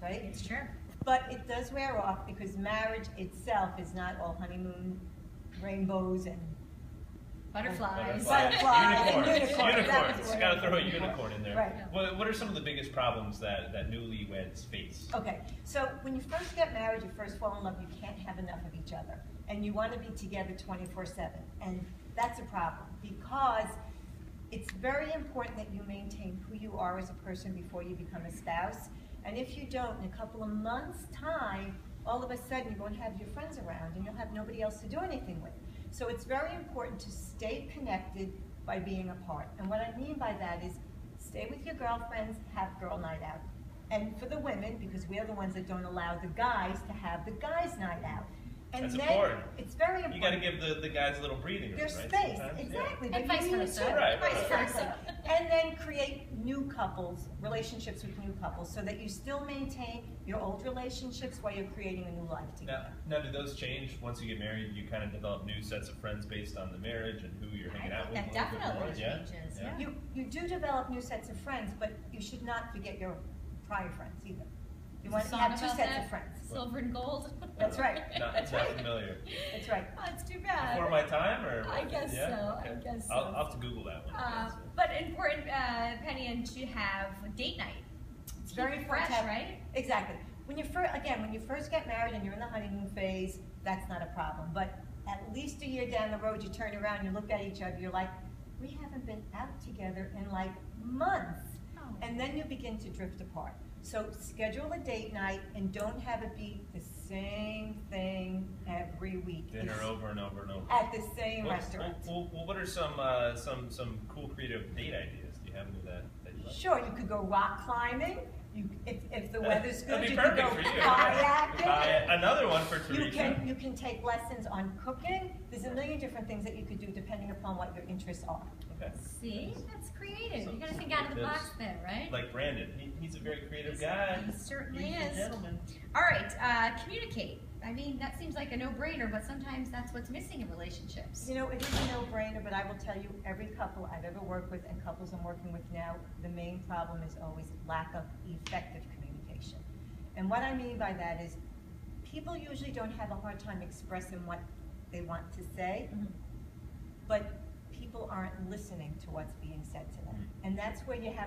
right? It's true. But it does wear off because marriage itself is not all honeymoon, rainbows, and Butterflies. Unicorns. Got to throw a unicorn in there. Right. What are some of the biggest problems that newlyweds face? Okay, so when you first get married, you first fall in love, you can't have enough of each other. And you want to be together 24/7. And that's a problem because it's very important that you maintain who you are as a person before you become a spouse. And if you don't, in a couple of months' time, all of a sudden you won't have your friends around and you'll have nobody else to do anything with. So it's very important to stay connected by being apart. And what I mean by that is stay with your girlfriends, have girl night out. And for the women, because we are the ones that don't allow the guys to have the guys' night out. And that's then, important. It's very important. You got to give the guys a little breathing room, There's right? space, Sometimes. exactly. Yeah. And but vice you need versa. to. Right. Vice versa. And then create new couples, relationships with new couples, so that you still maintain your old relationships while you're creating a new life together. Now, do those change once you get married? You kind of develop new sets of friends based on the marriage and who you're hanging out with? That definitely changes. Yeah. You do develop new sets of friends, but you should not forget your prior friends either. You want to have two sets of friends. Silver and gold. That's right. That's not familiar. That's right. Oh, it's too bad. Before my time, or I guess yeah? so. Okay. I guess so. I'll have to Google that one. But important, Penny, and to have a date night. It's very fresh, right? Exactly. When you first get married and you're in the honeymoon phase, that's not a problem. But at least a year down the road, you turn around, you look at each other, you're like, we haven't been out together in like months. Oh. And then you begin to drift apart. So schedule a date night and don't have it be the same thing every week. Dinner over and over and over. At the same restaurant. Well, what are some cool creative date ideas? Do you have any that you like? Sure, you could go rock climbing. If the weather's good, you perfect can go for you. kayaking. Another one for Teresa. You can take lessons on cooking. There's a million different things that you could do depending upon what your interests are. Okay. See, that's creative. You got to think out of the box there, right? Like Brandon, he's a very creative guy. He certainly He's is. a gentleman. All right, communicate. I mean, that seems like a no-brainer, but sometimes that's what's missing in relationships. You know, it is a no-brainer, but I will tell you, every couple I've ever worked with and couples I'm working with now, the main problem is always lack of effective communication. And what I mean by that is, people usually don't have a hard time expressing what they want to say, but people aren't listening to what's being said to them. And that's where you have